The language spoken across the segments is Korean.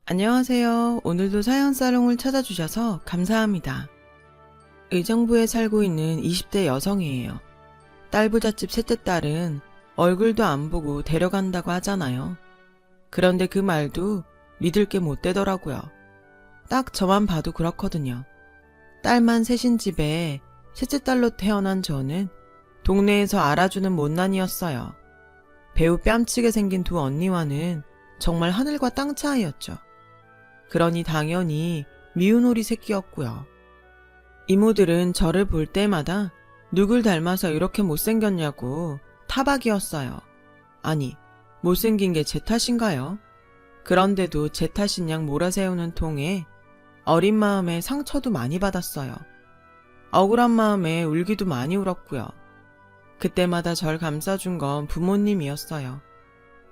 안녕하세요. 오늘도 사연사롱을 찾아주셔서 감사합니다. 의정부에 살고 있는 20대 여성이에요. 딸부잣집 셋째 딸은 얼굴도 안 보고 데려간다고 하잖아요. 그런데 그 말도 믿을 게 못 되더라고요. 딱 저만 봐도 그렇거든요. 딸만 셋인 집에 셋째 딸로 태어난 저는 동네에서 알아주는 못난이였어요. 배우 뺨치게 생긴 두 언니와는 정말 하늘과 땅 차이였죠. 그러니 당연히 미운 오리 새끼였고요. 이모들은 저를 볼 때마다 누굴 닮아서 이렇게 못생겼냐고 타박이었어요. 아니, 못생긴 게 제 탓인가요? 그런데도 제 탓인 양 몰아세우는 통에 어린 마음에 상처도 많이 받았어요. 억울한 마음에 울기도 많이 울었고요. 그때마다 절 감싸준 건 부모님이었어요.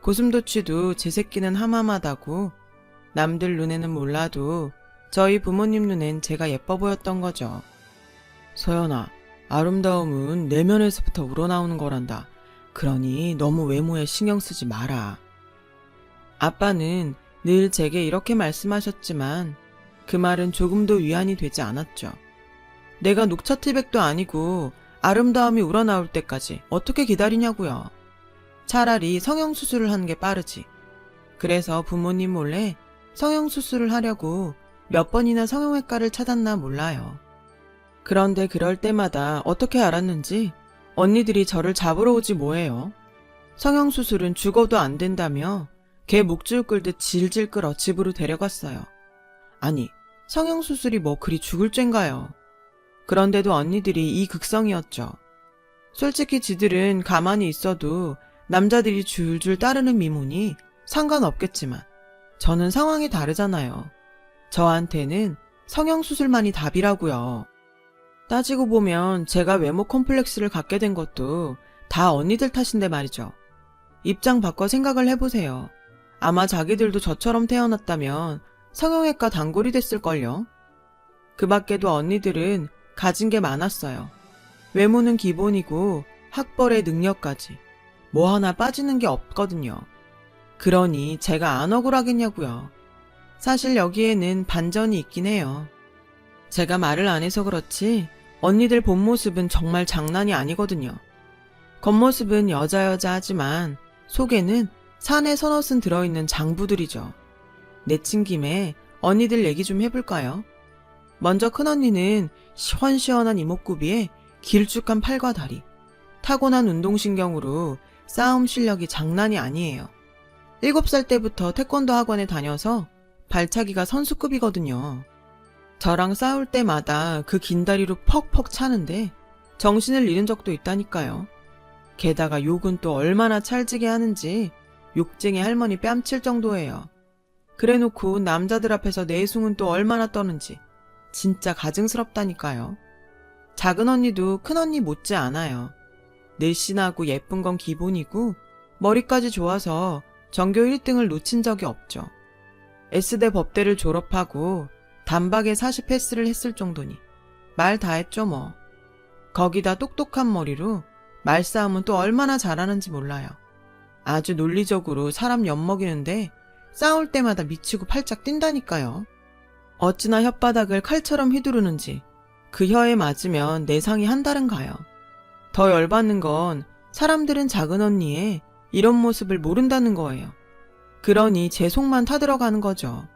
고슴도치도 제 새끼는 하마하다고 남들 눈에는 몰라도 저희 부모님 눈엔 제가 예뻐 보였던 거죠. 서연아, 아름다움은 내면에서부터 우러나오는 거란다. 그러니 너무 외모에 신경 쓰지 마라. 아빠는 늘 제게 이렇게 말씀하셨지만 그 말은 조금도 위안이 되지 않았죠. 내가 녹차티백도 아니고 아름다움이 우러나올 때까지 어떻게 기다리냐고요. 차라리 성형수술을 하는 게 빠르지. 그래서 부모님 몰래 성형수술을 하려고 몇 번이나 성형외과를 찾았나 몰라요. 그런데 그럴 때마다 어떻게 알았는지 언니들이 저를 잡으러 오지 뭐예요. 성형수술은 죽어도 안 된다며 개 목줄 끌듯 질질 끌어 집으로 데려갔어요. 아니, 성형수술이 뭐 그리 죽을 죄인가요? 그런데도 언니들이 이 극성이었죠. 솔직히 지들은 가만히 있어도 남자들이 줄줄 따르는 미모니 상관없겠지만 저는 상황이 다르잖아요. 저한테는 성형수술만이 답이라고요. 따지고 보면 제가 외모 컴플렉스를 갖게 된 것도 다 언니들 탓인데 말이죠. 입장 바꿔 생각을 해보세요. 아마 자기들도 저처럼 태어났다면 성형외과 단골이 됐을걸요. 그 밖에도 언니들은 가진 게 많았어요. 외모는 기본이고 학벌의 능력까지 뭐 하나 빠지는 게 없거든요. 그러니 제가 안 억울하겠냐고요. 사실 여기에는 반전이 있긴 해요. 제가 말을 안 해서 그렇지 언니들 본 모습은 정말 장난이 아니거든요. 겉모습은 여자 하지만 속에는 산에 서너슨 들어있는 장부들이죠. 내친 김에 언니들 얘기 좀 해볼까요? 먼저 큰언니는 시원시원한 이목구비에 길쭉한 팔과 다리, 타고난 운동신경으로 싸움 실력이 장난이 아니에요. 7살 때부터 태권도 학원에 다녀서 발차기가 선수급이거든요. 저랑 싸울 때마다 그 긴 다리로 퍽퍽 차는데 정신을 잃은 적도 있다니까요. 게다가 욕은 또 얼마나 찰지게 하는지 욕쟁이 할머니 뺨칠 정도예요. 그래놓고 남자들 앞에서 내숭은 또 얼마나 떠는지 진짜 가증스럽다니까요. 작은 언니도 큰 언니 못지 않아요. 늘씬하고 예쁜 건 기본이고 머리까지 좋아서 전교 1등을 놓친 적이 없죠. S대 법대를 졸업하고 단박에 40 패스를 했을 정도니 말 다 했죠 뭐. 거기다 똑똑한 머리로 말싸움은 또 얼마나 잘하는지 몰라요. 아주 논리적으로 사람 엿먹이는데 싸울 때마다 미치고 팔짝 뛴다니까요. 어찌나 혓바닥을 칼처럼 휘두르는지 그 혀에 맞으면 내상이 한달은 가요. 더 열받는 건 사람들은 작은 언니의 이런 모습을 모른다는 거예요. 그러니 제 속만 타들어가는 거죠.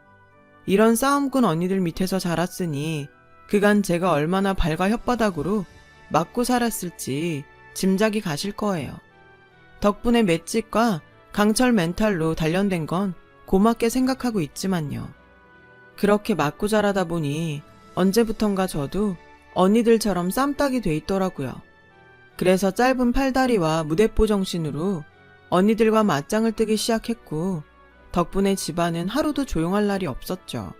이런 싸움꾼 언니들 밑에서 자랐으니 그간 제가 얼마나 발과 혓바닥으로 맞고 살았을지 짐작이 가실 거예요. 덕분에 맷집과 강철 멘탈로 단련된 건 고맙게 생각하고 있지만요. 그렇게 맞고 자라다 보니 언제부턴가 저도 언니들처럼 쌈딱이 돼 있더라고요. 그래서 짧은 팔다리와 무대뽀 정신으로 언니들과 맞짱을 뜨기 시작했고 덕분에 집안은 하루도 조용할 날이 없었죠.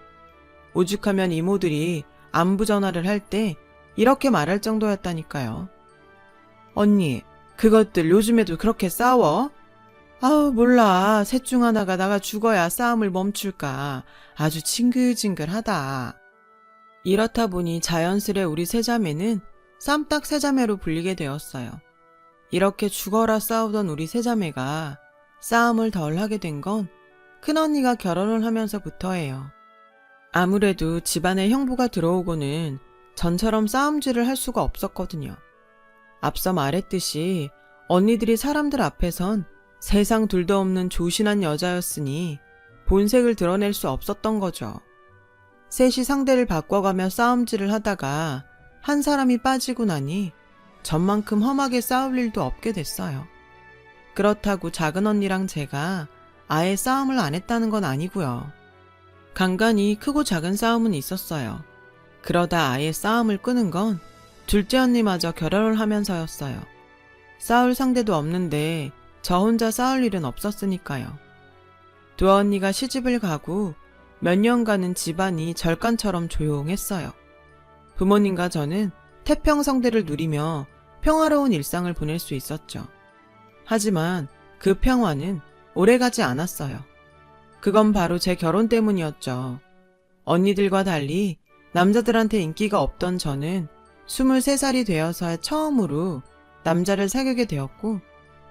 오죽하면 이모들이 안부 전화를 할 때 이렇게 말할 정도였다니까요. 언니, 그것들 요즘에도 그렇게 싸워? 아우 몰라. 셋 중 하나가 나가 죽어야 싸움을 멈출까. 아주 징글징글하다. 이렇다 보니 자연스레 우리 세자매는 쌈딱 세자매로 불리게 되었어요. 이렇게 죽어라 싸우던 우리 세자매가 싸움을 덜 하게 된 건 큰언니가 결혼을 하면서부터예요. 아무래도 집안에 형부가 들어오고는 전처럼 싸움질을 할 수가 없었거든요. 앞서 말했듯이 언니들이 사람들 앞에선 세상 둘도 없는 조신한 여자였으니 본색을 드러낼 수 없었던 거죠. 셋이 상대를 바꿔가며 싸움질을 하다가 한 사람이 빠지고 나니 전만큼 험하게 싸울 일도 없게 됐어요. 그렇다고 작은 언니랑 제가 아예 싸움을 안 했다는 건 아니고요. 간간히 크고 작은 싸움은 있었어요. 그러다 아예 싸움을 끄는 건 둘째 언니마저 결혼을 하면서였어요. 싸울 상대도 없는데 저 혼자 싸울 일은 없었으니까요. 두 언니가 시집을 가고 몇 년간은 집안이 절간처럼 조용했어요. 부모님과 저는 태평성대를 누리며 평화로운 일상을 보낼 수 있었죠. 하지만 그 평화는 오래가지 않았어요. 그건 바로 제 결혼 때문이었죠. 언니들과 달리 남자들한테 인기가 없던 저는 23살이 되어서 처음으로 남자를 사귀게 되었고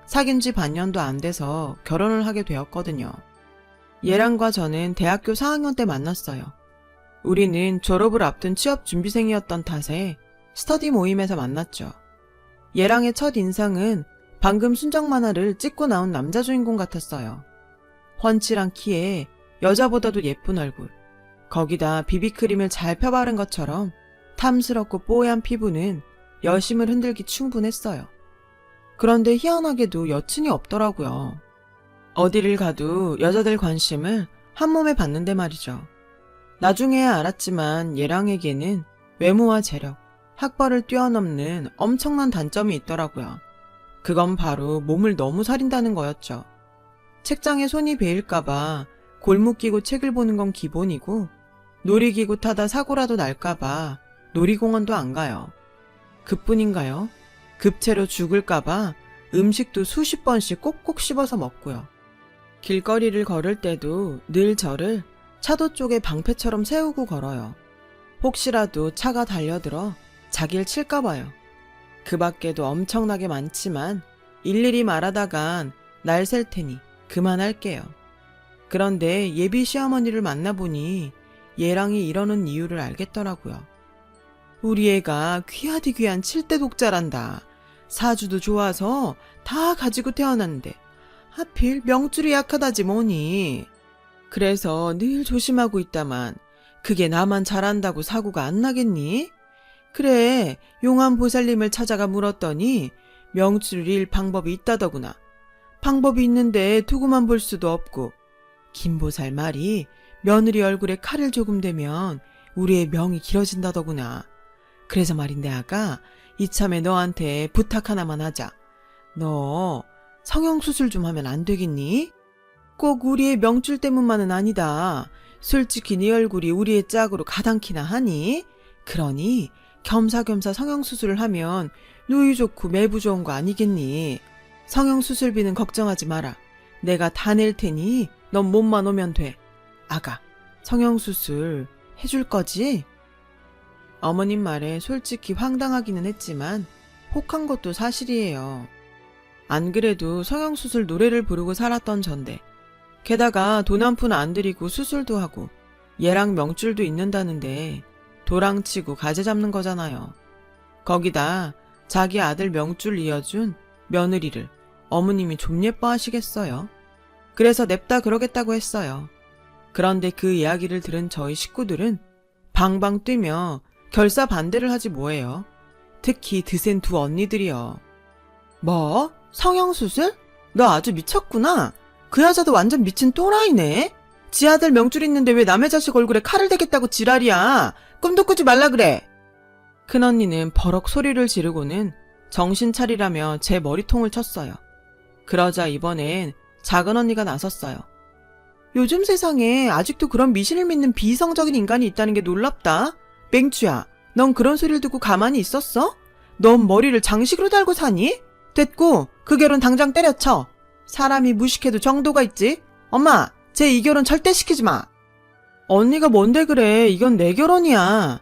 사귄 지 반년도 안 돼서 결혼을 하게 되었거든요. 얘랑과 저는 대학교 4학년 때 만났어요. 우리는 졸업을 앞둔 취업 준비생이었던 탓에 스터디 모임에서 만났죠. 얘랑의 첫 인상은 방금 순정 만화를 찍고 나온 남자 주인공 같았어요. 훤칠한 키에 여자보다도 예쁜 얼굴, 거기다 비비크림을 잘 펴바른 것처럼 탐스럽고 뽀얀 피부는 여심을 흔들기 충분했어요. 그런데 희한하게도 여친이 없더라고요. 어디를 가도 여자들 관심을 한 몸에 받는데 말이죠. 나중에야 알았지만 얘랑에게는 외모와 재력, 학벌을 뛰어넘는 엄청난 단점이 있더라고요. 그건 바로 몸을 너무 사린다는 거였죠. 책장에 손이 베일까봐 골목 끼고 책을 보는 건 기본이고 놀이기구 타다 사고라도 날까봐 놀이공원도 안 가요. 그뿐인가요? 급체로 죽을까봐 음식도 수십 번씩 꼭꼭 씹어서 먹고요. 길거리를 걸을 때도 늘 저를 차도 쪽에 방패처럼 세우고 걸어요. 혹시라도 차가 달려들어 자기를 칠까봐요. 그 밖에도 엄청나게 많지만 일일이 말하다간 날 셀 테니 그만할게요. 그런데 예비 시어머니를 만나보니 얘랑이 이러는 이유를 알겠더라고요. 우리 애가 귀하디 귀한 7대 독자란다. 사주도 좋아서 다 가지고 태어났는데 하필 명줄이 약하다지 뭐니. 그래서 늘 조심하고 있다만 그게 나만 잘한다고 사고가 안 나겠니? 그래, 용한 보살님을 찾아가 물었더니 명줄을 잃을 방법이 있다더구나. 방법이 있는데 두고만 볼 수도 없고 김보살 말이 며느리 얼굴에 칼을 조금 대면 우리의 명이 길어진다더구나. 그래서 말인데 아가 이참에 너한테 부탁 하나만 하자. 너 성형수술 좀 하면 안 되겠니? 꼭 우리의 명줄 때문만은 아니다. 솔직히 네 얼굴이 우리의 짝으로 가당키나 하니? 그러니 겸사겸사 성형수술을 하면 누이 좋고 매부 좋은 거 아니겠니? 성형수술비는 걱정하지 마라. 내가 다 낼 테니 넌 몸만 오면 돼. 아가, 성형수술 해줄 거지? 어머님 말에 솔직히 황당하기는 했지만 혹한 것도 사실이에요. 안 그래도 성형수술 노래를 부르고 살았던 전데 게다가 돈 한 푼 안 들이고 수술도 하고 얘랑 명줄도 있는다는데 도랑치고 가재 잡는 거잖아요. 거기다 자기 아들 명줄 이어준 며느리를 어머님이 좀 예뻐하시겠어요? 그래서 냅다 그러겠다고 했어요. 그런데 그 이야기를 들은 저희 식구들은 방방 뛰며 결사 반대를 하지 뭐예요. 특히 드센 두 언니들이요. 뭐? 성형수술? 너 아주 미쳤구나. 그 여자도 완전 미친 또라이네. 지 아들 명줄 있는데 왜 남의 자식 얼굴에 칼을 대겠다고 지랄이야. 꿈도 꾸지 말라 그래. 큰언니는 버럭 소리를 지르고는 정신 차리라며 제 머리통을 쳤어요. 그러자 이번엔 작은 언니가 나섰어요. 요즘 세상에 아직도 그런 미신을 믿는 비이성적인 인간이 있다는 게 놀랍다. 맹추야, 넌 그런 소리를 듣고 가만히 있었어? 넌 머리를 장식으로 달고 사니? 됐고, 그 결혼 당장 때려쳐. 사람이 무식해도 정도가 있지. 엄마, 쟤 이 결혼 절대 시키지 마. 언니가 뭔데 그래. 이건 내 결혼이야.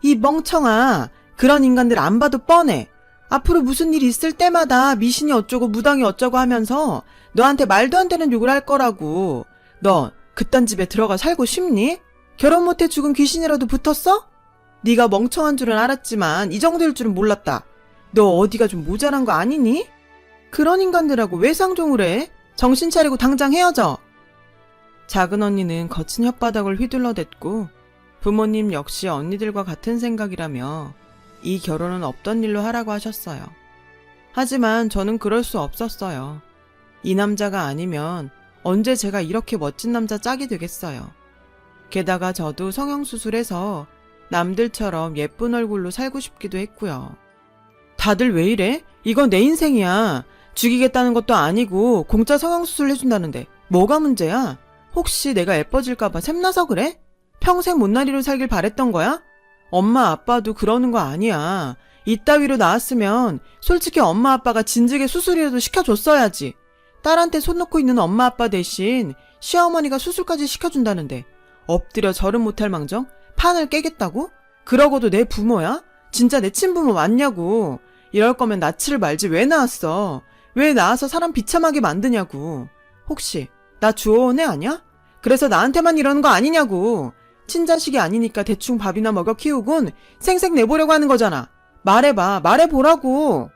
이 멍청아, 그런 인간들 안 봐도 뻔해. 앞으로 무슨 일 있을 때마다 미신이 어쩌고 무당이 어쩌고 하면서 너한테 말도 안 되는 욕을 할 거라고. 넌 그딴 집에 들어가 살고 싶니? 결혼 못해 죽은 귀신이라도 붙었어? 네가 멍청한 줄은 알았지만 이 정도일 줄은 몰랐다. 너 어디가 좀 모자란 거 아니니? 그런 인간들하고 왜 쌍종을 해? 정신 차리고 당장 헤어져. 작은 언니는 거친 혓바닥을 휘둘러댔고 부모님 역시 언니들과 같은 생각이라며 이 결혼은 없던 일로 하라고 하셨어요. 하지만 저는 그럴 수 없었어요. 이 남자가 아니면 언제 제가 이렇게 멋진 남자 짝이 되겠어요. 게다가 저도 성형수술해서 남들처럼 예쁜 얼굴로 살고 싶기도 했고요. 다들 왜 이래? 이건 내 인생이야. 죽이겠다는 것도 아니고 공짜 성형수술 해준다는데 뭐가 문제야? 혹시 내가 예뻐질까봐 샘나서 그래? 평생 못난이로 살길 바랬던 거야? 엄마 아빠도 그러는 거 아니야. 이따위로 나왔으면 솔직히 엄마 아빠가 진즉에 수술이라도 시켜줬어야지. 딸한테 손 놓고 있는 엄마 아빠 대신 시어머니가 수술까지 시켜준다는데 엎드려 절은 못할 망정 판을 깨겠다고? 그러고도 내 부모야? 진짜 내 친부모 맞냐고. 이럴 거면 낳지를 말지 왜 낳았어? 왜 낳아서 사람 비참하게 만드냐고. 혹시 나 주워온 애 아니야? 그래서 나한테만 이러는 거 아니냐고. 친자식이 아니니까 대충 밥이나 먹여 키우곤 생색 내보려고 하는 거잖아. 말해봐, 말해보라고.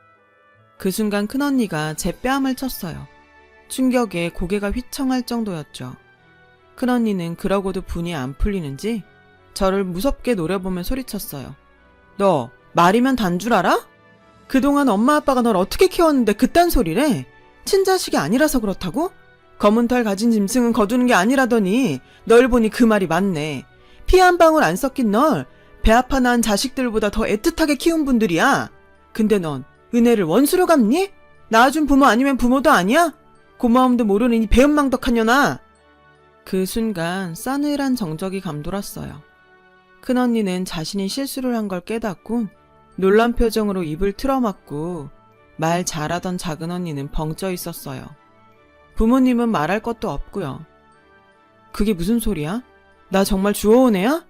그 순간 큰언니가 제 뺨을 쳤어요. 충격에 고개가 휘청할 정도였죠. 큰언니는 그러고도 분이 안 풀리는지 저를 무섭게 노려보며 소리쳤어요. 너 말이면 단 줄 알아? 그동안 엄마 아빠가 널 어떻게 키웠는데 그딴 소리래? 친자식이 아니라서 그렇다고? 검은 털 가진 짐승은 거두는 게 아니라더니 널 보니 그 말이 맞네. 피 한 방울 안 섞인 널 배 아파 낳은 자식들보다 더 애틋하게 키운 분들이야. 근데 넌 은혜를 원수로 갚니? 낳아준 부모 아니면 부모도 아니야? 고마움도 모르는 이 배은망덕한 년아. 그 순간 싸늘한 정적이 감돌았어요. 큰언니는 자신이 실수를 한 걸 깨닫곤 놀란 표정으로 입을 틀어막고 말 잘하던 작은언니는 벙쪄 있었어요. 부모님은 말할 것도 없고요. 그게 무슨 소리야? 나 정말 주워온 애야?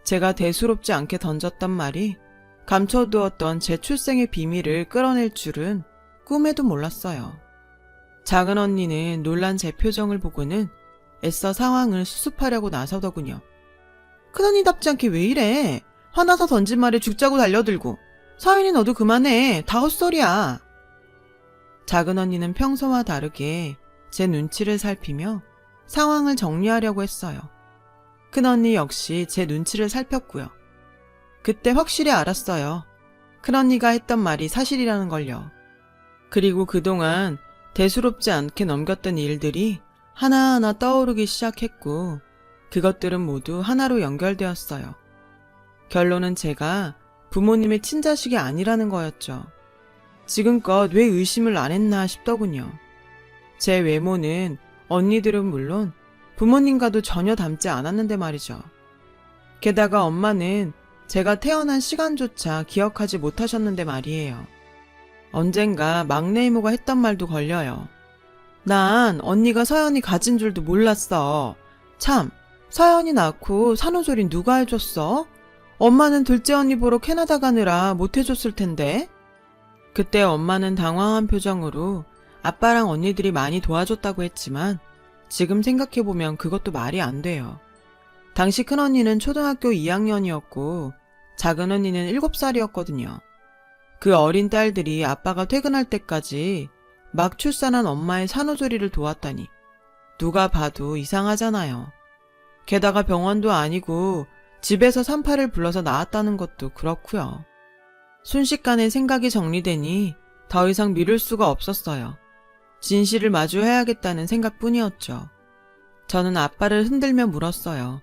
제가 대수롭지 않게 던졌단 말이 감춰두었던 제 출생의 비밀을 끌어낼 줄은 꿈에도 몰랐어요. 작은 언니는 놀란 제 표정을 보고는 애써 상황을 수습하려고 나서더군요. 큰언니답지 않게 왜 이래? 화나서 던진 말에 죽자고 달려들고. 서연이 너도 그만해. 다 헛소리야. 작은 언니는 평소와 다르게 제 눈치를 살피며 상황을 정리하려고 했어요. 큰언니 역시 제 눈치를 살폈고요. 그때 확실히 알았어요. 큰언니가 했던 말이 사실이라는 걸요. 그리고 그동안 대수롭지 않게 넘겼던 일들이 하나하나 떠오르기 시작했고 그것들은 모두 하나로 연결되었어요. 결론은 제가 부모님의 친자식이 아니라는 거였죠. 지금껏 왜 의심을 안 했나 싶더군요. 제 외모는 언니들은 물론 부모님과도 전혀 닮지 않았는데 말이죠. 게다가 엄마는 제가 태어난 시간조차 기억하지 못하셨는데 말이에요. 언젠가 막내 이모가 했던 말도 걸려요. 난 언니가 서연이 가진 줄도 몰랐어. 참, 서연이 낳고 산후조리 누가 해줬어? 엄마는 둘째 언니 보러 캐나다 가느라 못 해줬을 텐데. 그때 엄마는 당황한 표정으로 아빠랑 언니들이 많이 도와줬다고 했지만 지금 생각해보면 그것도 말이 안 돼요. 당시 큰언니는 초등학교 2학년이었고 작은 언니는 7살이었거든요. 그 어린 딸들이 아빠가 퇴근할 때까지 막 출산한 엄마의 산후조리를 도왔다니 누가 봐도 이상하잖아요. 게다가 병원도 아니고 집에서 산파를 불러서 낳았다는 것도 그렇고요. 순식간에 생각이 정리되니 더 이상 미룰 수가 없었어요. 진실을 마주해야겠다는 생각뿐이었죠. 저는 아빠를 흔들며 물었어요.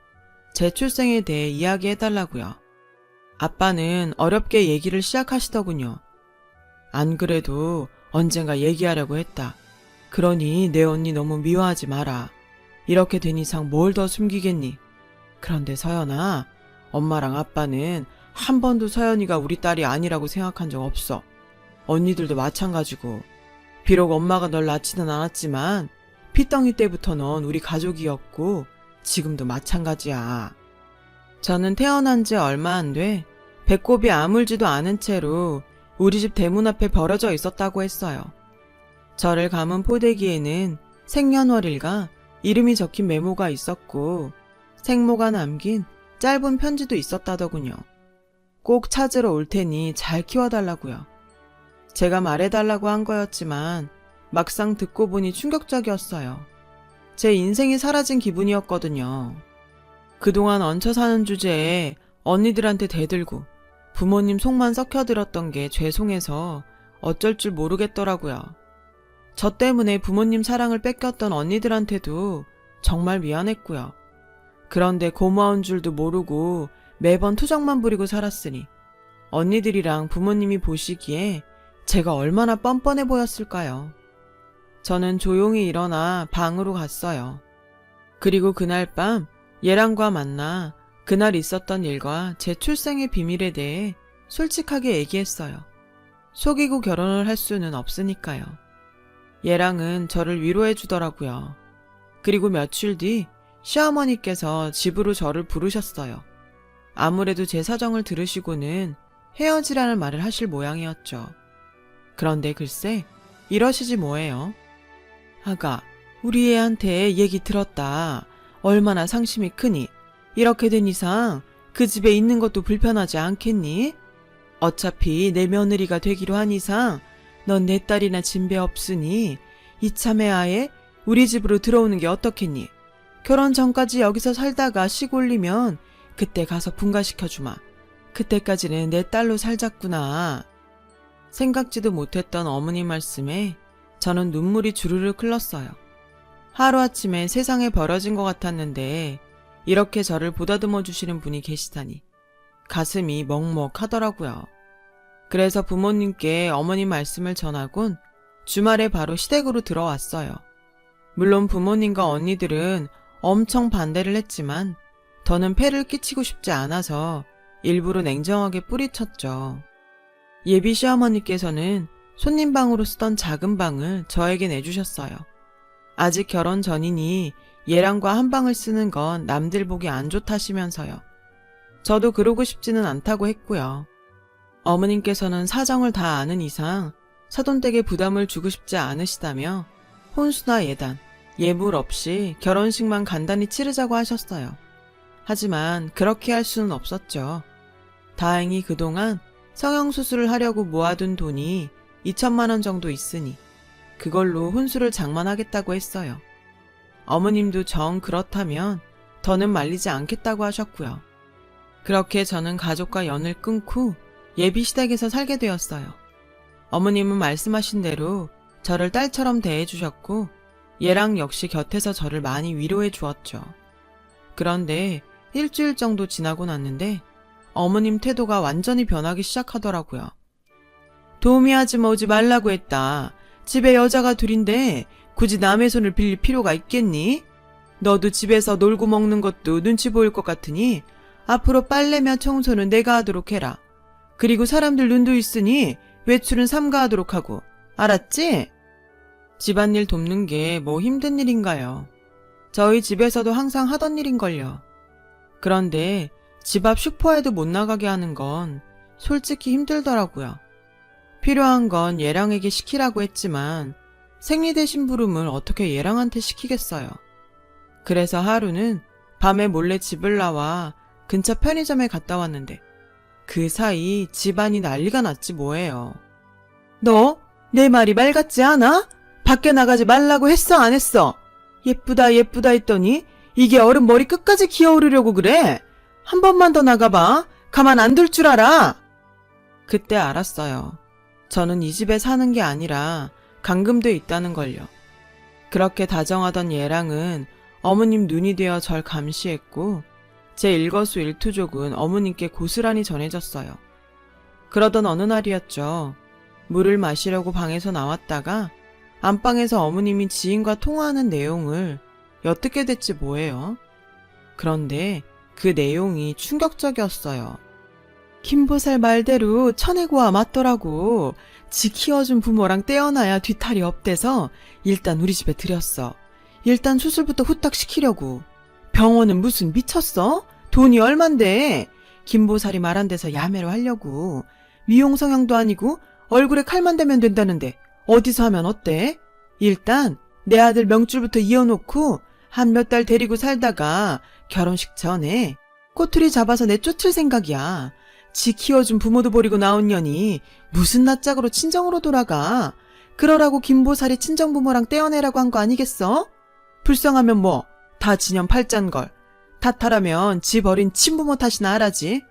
제 출생에 대해 이야기해달라고요. 아빠는 어렵게 얘기를 시작하시더군요. 안 그래도 언젠가 얘기하려고 했다. 그러니 내 언니 너무 미워하지 마라. 이렇게 된 이상 뭘 더 숨기겠니? 그런데 서연아, 엄마랑 아빠는 한 번도 서연이가 우리 딸이 아니라고 생각한 적 없어. 언니들도 마찬가지고. 비록 엄마가 널 낳지는 않았지만 피덩이 때부터 넌 우리 가족이었고 지금도 마찬가지야. 저는 태어난 지 얼마 안 돼 배꼽이 아물지도 않은 채로 우리 집 대문 앞에 버려져 있었다고 했어요. 저를 감은 포대기에는 생년월일과 이름이 적힌 메모가 있었고 생모가 남긴 짧은 편지도 있었다더군요. 꼭 찾으러 올 테니 잘 키워달라고요. 제가 말해달라고 한 거였지만 막상 듣고 보니 충격적이었어요. 제 인생이 사라진 기분이었거든요. 그동안 얹혀 사는 주제에 언니들한테 대들고 부모님 속만 썩혀들었던 게 죄송해서 어쩔 줄 모르겠더라고요. 저 때문에 부모님 사랑을 뺏겼던 언니들한테도 정말 미안했고요. 그런데 고마운 줄도 모르고 매번 투정만 부리고 살았으니 언니들이랑 부모님이 보시기에 제가 얼마나 뻔뻔해 보였을까요? 저는 조용히 일어나 방으로 갔어요. 그리고 그날 밤 예랑과 만나 그날 있었던 일과 제 출생의 비밀에 대해 솔직하게 얘기했어요. 속이고 결혼을 할 수는 없으니까요. 예랑은 저를 위로해 주더라고요. 그리고 며칠 뒤 시어머니께서 집으로 저를 부르셨어요. 아무래도 제 사정을 들으시고는 헤어지라는 말을 하실 모양이었죠. 그런데 글쎄 이러시지 뭐예요. 아가, 우리 애한테 얘기 들었다. 얼마나 상심이 크니? 이렇게 된 이상 그 집에 있는 것도 불편하지 않겠니? 어차피 내 며느리가 되기로 한 이상 넌 내 딸이나 진배 없으니 이참에 아예 우리 집으로 들어오는 게 어떻겠니? 결혼 전까지 여기서 살다가 시골리면 그때 가서 분가시켜주마. 그때까지는 내 딸로 살자꾸나. 생각지도 못했던 어머니 말씀에 저는 눈물이 주르륵 흘렀어요. 하루아침에 세상에 벌어진 것 같았는데 이렇게 저를 보다듬어 주시는 분이 계시다니 가슴이 먹먹하더라고요. 그래서 부모님께 어머니 말씀을 전하곤 주말에 바로 시댁으로 들어왔어요. 물론 부모님과 언니들은 엄청 반대를 했지만 더는 폐를 끼치고 싶지 않아서 일부러 냉정하게 뿌리쳤죠. 예비 시어머니께서는 손님방으로 쓰던 작은 방을 저에게 내주셨어요. 아직 결혼 전이니 예랑과 한 방을 쓰는 건 남들 보기 안 좋다시면서요. 저도 그러고 싶지는 않다고 했고요. 어머님께서는 사정을 다 아는 이상 사돈댁에 부담을 주고 싶지 않으시다며 혼수나 예단, 예물 없이 결혼식만 간단히 치르자고 하셨어요. 하지만 그렇게 할 수는 없었죠. 다행히 그동안 성형수술을 하려고 모아둔 돈이 2천만 원 정도 있으니 그걸로 혼수를 장만하겠다고 했어요. 어머님도 정 그렇다면 더는 말리지 않겠다고 하셨고요. 그렇게 저는 가족과 연을 끊고 예비 시댁에서 살게 되었어요. 어머님은 말씀하신 대로 저를 딸처럼 대해주셨고 예랑 역시 곁에서 저를 많이 위로해 주었죠. 그런데 일주일 정도 지나고 났는데 어머님 태도가 완전히 변하기 시작하더라고요. 도우미 아줌마 오지 말라고 했다. 집에 여자가 둘인데 굳이 남의 손을 빌릴 필요가 있겠니? 너도 집에서 놀고 먹는 것도 눈치 보일 것 같으니 앞으로 빨래며 청소는 내가 하도록 해라. 그리고 사람들 눈도 있으니 외출은 삼가 하도록 하고. 알았지? 집안일 돕는 게 뭐 힘든 일인가요? 저희 집에서도 항상 하던 일인걸요. 그런데 집 앞 슈퍼에도 못 나가게 하는 건 솔직히 힘들더라고요. 필요한 건 예랑에게 시키라고 했지만 생리대 심부름을 어떻게 예랑한테 시키겠어요. 그래서 하루는 밤에 몰래 집을 나와 근처 편의점에 갔다 왔는데 그 사이 집안이 난리가 났지 뭐예요. 너 내 말이 말 같지 않아? 밖에 나가지 말라고 했어 안 했어? 예쁘다 예쁘다 했더니 이게 어른 머리 끝까지 기어오르려고 그래? 한 번만 더 나가봐. 가만 안 둘 줄 알아. 그때 알았어요. 저는 이 집에 사는 게 아니라 감금돼 있다는 걸요. 그렇게 다정하던 예랑은 어머님 눈이 되어 절 감시했고 제 일거수일투족은 어머님께 고스란히 전해졌어요. 그러던 어느 날이었죠. 물을 마시려고 방에서 나왔다가 안방에서 어머님이 지인과 통화하는 내용을 엿듣게 됐지 뭐예요. 그런데 그 내용이 충격적이었어요. 김보살 말대로 천혜고와 맞더라고. 지 키워준 부모랑 떼어놔야 뒤탈이 없대서 일단 우리 집에 들였어. 일단 수술부터 후딱 시키려고. 병원은 무슨 미쳤어? 돈이 얼만데. 김보살이 말한 데서 야매로 하려고. 미용 성형도 아니고 얼굴에 칼만 대면 된다는데 어디서 하면 어때? 일단 내 아들 명줄부터 이어놓고 한 몇 달 데리고 살다가 결혼식 전에 꼬투리 잡아서 내쫓을 생각이야. 지 키워준 부모도 버리고 나온 년이 무슨 낯짝으로 친정으로 돌아가. 그러라고 김보살이 친정부모랑 떼어내라고 한 거 아니겠어? 불쌍하면 뭐 다 지년 팔짠걸. 탓하라면 지 버린 친부모 탓이나 하라지.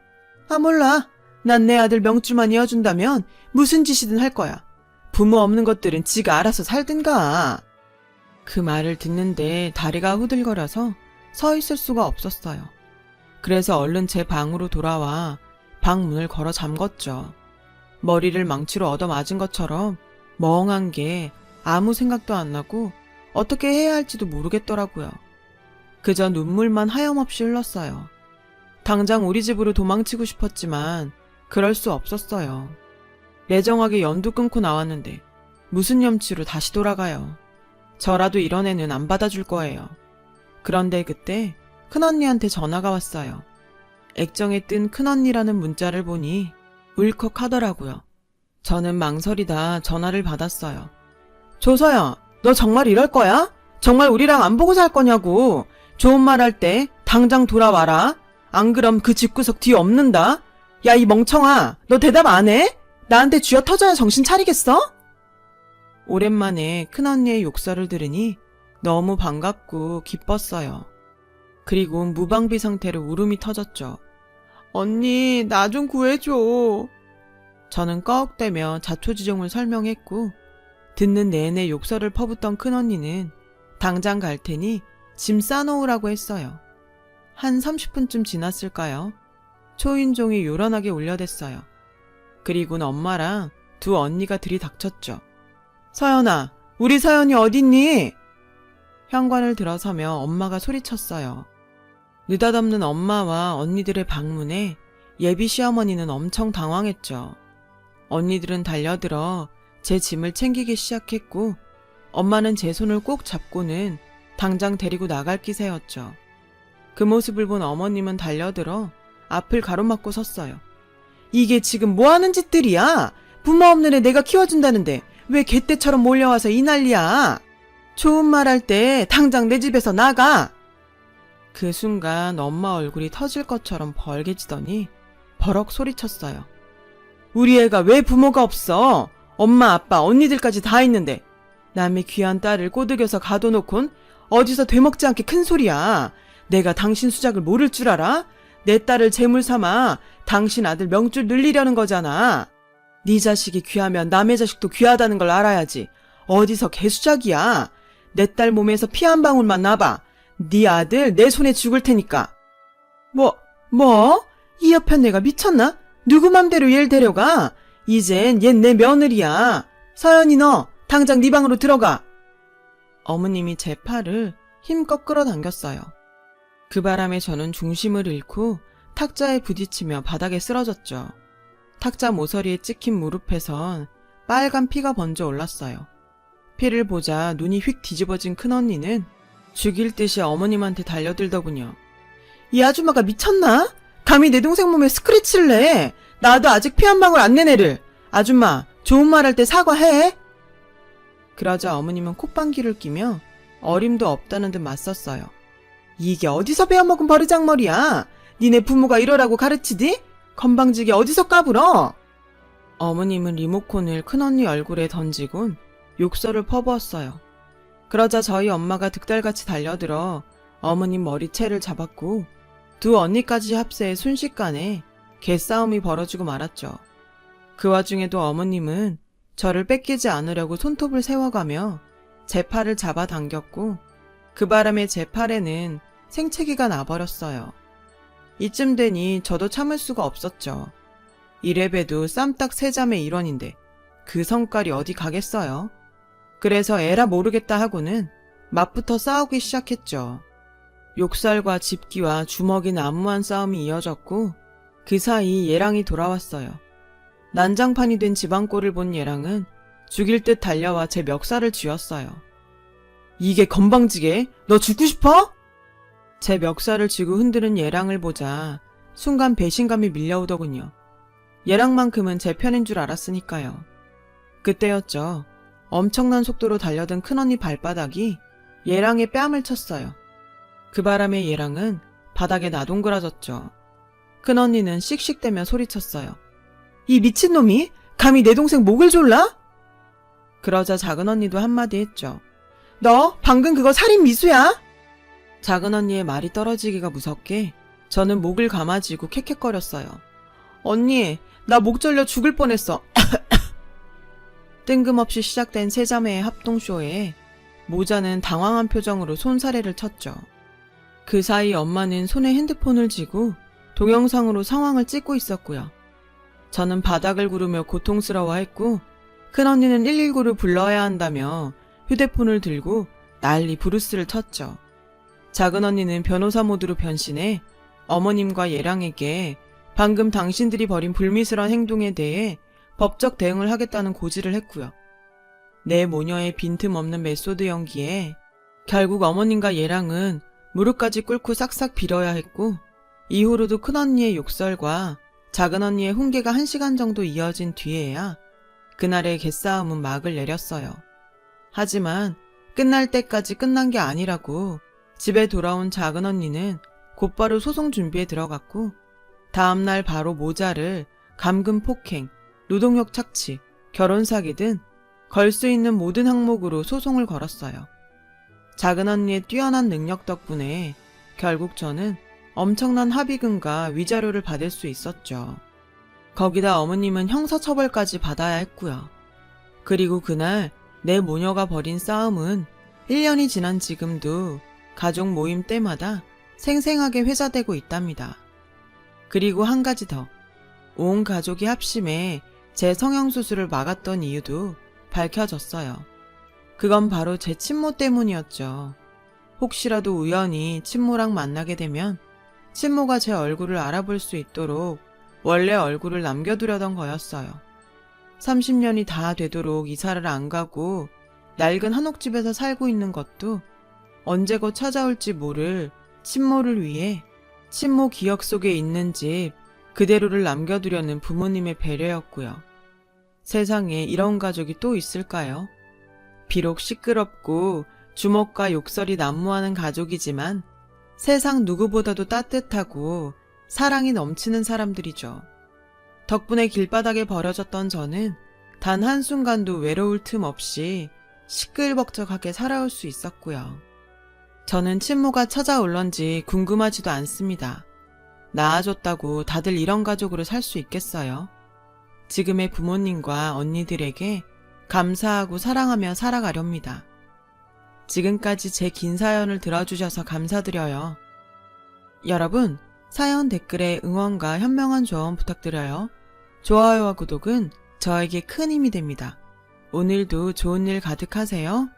아 몰라. 난 내 아들 명줄만 이어준다면 무슨 짓이든 할 거야. 부모 없는 것들은 지가 알아서 살든가. 그 말을 듣는데 다리가 후들거려서 서 있을 수가 없었어요. 그래서 얼른 제 방으로 돌아와 방문을 걸어 잠궜죠. 머리를 망치로 얻어맞은 것처럼 멍한 게 아무 생각도 안 나고 어떻게 해야 할지도 모르겠더라고요. 그저 눈물만 하염없이 흘렀어요. 당장 우리 집으로 도망치고 싶었지만 그럴 수 없었어요. 매정하게 연도 끊고 나왔는데 무슨 염치로 다시 돌아가요. 저라도 이런 애는 안 받아줄 거예요. 그런데 그때 큰언니한테 전화가 왔어요. 액정에 뜬 큰언니라는 문자를 보니 울컥하더라고요. 저는 망설이다 전화를 받았어요. 조서야, 너 정말 이럴 거야? 정말 우리랑 안 보고 살 거냐고. 좋은 말 할 때 당장 돌아와라. 안 그럼 그 집구석 뒤에 없는다. 야, 이 멍청아, 너 대답 안 해? 나한테 쥐어 터져야 정신 차리겠어? 오랜만에 큰언니의 욕설을 들으니 너무 반갑고 기뻤어요. 그리고 무방비 상태로 울음이 터졌죠. 언니, 나 좀 구해줘. 저는 꺽대며 자초지종을 설명했고 듣는 내내 욕설을 퍼붓던 큰언니는 당장 갈 테니 짐 싸놓으라고 했어요. 한 30분쯤 지났을까요? 초인종이 요란하게 울려댔어요. 그리고는 엄마랑 두 언니가 들이닥쳤죠. 서연아, 우리 서연이 어딨니? 현관을 들어서며 엄마가 소리쳤어요. 느닷없는 엄마와 언니들의 방문에 예비 시어머니는 엄청 당황했죠. 언니들은 달려들어 제 짐을 챙기기 시작했고 엄마는 제 손을 꼭 잡고는 당장 데리고 나갈 기세였죠. 그 모습을 본 어머님은 달려들어 앞을 가로막고 섰어요. 이게 지금 뭐하는 짓들이야? 부모 없는 애 내가 키워준다는데 왜 개떼처럼 몰려와서 이 난리야? 좋은 말 할 때 당장 내 집에서 나가! 그 순간 엄마 얼굴이 터질 것처럼 벌개지더니 버럭 소리쳤어요. 우리 애가 왜 부모가 없어? 엄마, 아빠, 언니들까지 다 있는데 남의 귀한 딸을 꼬드겨서 가둬놓곤 어디서 되먹지 않게 큰 소리야. 내가 당신 수작을 모를 줄 알아? 내 딸을 재물 삼아 당신 아들 명줄 늘리려는 거잖아. 네 자식이 귀하면 남의 자식도 귀하다는 걸 알아야지. 어디서 개수작이야. 내 딸 몸에서 피 한 방울만 나봐. 네 아들 내 손에 죽을 테니까. 뭐? 이 여편 내가 미쳤나? 누구 맘대로 얘를 데려가? 이젠 얜 내 며느리야. 서연이 너 당장 네 방으로 들어가. 어머님이 제 팔을 힘껏 끌어당겼어요. 그 바람에 저는 중심을 잃고 탁자에 부딪히며 바닥에 쓰러졌죠. 탁자 모서리에 찍힌 무릎에선 빨간 피가 번져 올랐어요. 피를 보자 눈이 휙 뒤집어진 큰언니는 죽일 듯이 어머님한테 달려들더군요. 이 아줌마가 미쳤나? 감히 내 동생 몸에 스크래치를 내. 나도 아직 피 한 방울 안 낸 애를. 아줌마, 좋은 말 할 때 사과해. 그러자 어머님은 콧방귀를 끼며 어림도 없다는 듯 맞섰어요. 이게 어디서 배워먹은 버르장머리야? 니네 부모가 이러라고 가르치디? 건방지게 어디서 까불어? 어머님은 리모컨을 큰언니 얼굴에 던지곤 욕설을 퍼부었어요. 그러자 저희 엄마가 득달같이 달려들어 어머님 머리채를 잡았고 두 언니까지 합세해 순식간에 개싸움이 벌어지고 말았죠. 그 와중에도 어머님은 저를 뺏기지 않으려고 손톱을 세워가며 제 팔을 잡아당겼고 그 바람에 제 팔에는 생채기가 나버렸어요. 이쯤 되니 저도 참을 수가 없었죠. 이래봬도 쌈딱 세 자매 일원인데 그 성깔이 어디 가겠어요. 그래서 에라 모르겠다 하고는 맞붙어 싸우기 시작했죠. 욕설과 집기와 주먹이 난무한 싸움이 이어졌고 그 사이 예랑이 돌아왔어요. 난장판이 된 집안꼴을 본 예랑은 죽일 듯 달려와 제 멱살을 쥐었어요. 이게 건방지게? 너 죽고 싶어? 제 멱살을 쥐고 흔드는 예랑을 보자 순간 배신감이 밀려오더군요. 예랑만큼은 제 편인 줄 알았으니까요. 그때였죠. 엄청난 속도로 달려든 큰언니 발바닥이 예랑의 뺨을 쳤어요. 그 바람에 얘랑은 바닥에 나동그라졌죠. 큰언니는 씩씩대며 소리쳤어요. 이 미친놈이 감히 내 동생 목을 졸라? 그러자 작은언니도 한마디 했죠. 너 방금 그거 살인 미수야? 작은언니의 말이 떨어지기가 무섭게 저는 목을 감아쥐고 캑캑거렸어요. 언니, 나 목 졸려 죽을 뻔했어. 뜬금없이 시작된 세 자매의 합동쇼에 모자는 당황한 표정으로 손사래를 쳤죠. 그 사이 엄마는 손에 핸드폰을 쥐고 동영상으로 상황을 찍고 있었고요. 저는 바닥을 구르며 고통스러워했고 큰언니는 119를 불러야 한다며 휴대폰을 들고 난리 부르스를 쳤죠. 작은언니는 변호사 모드로 변신해 어머님과 예랑에게 방금 당신들이 벌인 불미스러운 행동에 대해 법적 대응을 하겠다는 고지를 했고요. 내 모녀의 빈틈없는 메소드 연기에 결국 어머님과 예랑은 무릎까지 꿇고 싹싹 빌어야 했고 이후로도 큰언니의 욕설과 작은언니의 훈계가 1시간 정도 이어진 뒤에야 그날의 개싸움은 막을 내렸어요. 하지만 끝날 때까지 끝난 게 아니라고 집에 돌아온 작은언니는 곧바로 소송 준비에 들어갔고 다음날 바로 모자를 감금 폭행, 노동력 착취, 결혼 사기 등 걸 수 있는 모든 항목으로 소송을 걸었어요. 작은언니의 뛰어난 능력 덕분에 결국 저는 엄청난 합의금과 위자료를 받을 수 있었죠. 거기다 어머님은 형사처벌까지 받아야 했고요. 그리고 그날 내 모녀가 벌인 싸움은 1년이 지난 지금도 가족 모임 때마다 생생하게 회자되고 있답니다. 그리고 한 가지 더. 온 가족이 합심해 제 성형수술을 막았던 이유도 밝혀졌어요. 그건 바로 제 친모 때문이었죠. 혹시라도 우연히 친모랑 만나게 되면 친모가 제 얼굴을 알아볼 수 있도록 원래 얼굴을 남겨두려던 거였어요. 30년이 다 되도록 이사를 안 가고 낡은 한옥집에서 살고 있는 것도 언제 곧 찾아올지 모를 친모를 위해 친모 기억 속에 있는 집 그대로를 남겨두려는 부모님의 배려였고요. 세상에 이런 가족이 또 있을까요? 비록 시끄럽고 주먹과 욕설이 난무하는 가족이지만 세상 누구보다도 따뜻하고 사랑이 넘치는 사람들이죠. 덕분에 길바닥에 버려졌던 저는 단 한순간도 외로울 틈 없이 시끌벅적하게 살아올 수 있었고요. 저는 친모가 찾아올런지 궁금하지도 않습니다. 낳아줬다고 다들 이런 가족으로 살 수 있겠어요? 지금의 부모님과 언니들에게 감사하고 사랑하며 살아가렵니다. 지금까지 제 긴 사연을 들어주셔서 감사드려요. 여러분, 사연 댓글에 응원과 현명한 조언 부탁드려요. 좋아요와 구독은 저에게 큰 힘이 됩니다. 오늘도 좋은 일 가득하세요.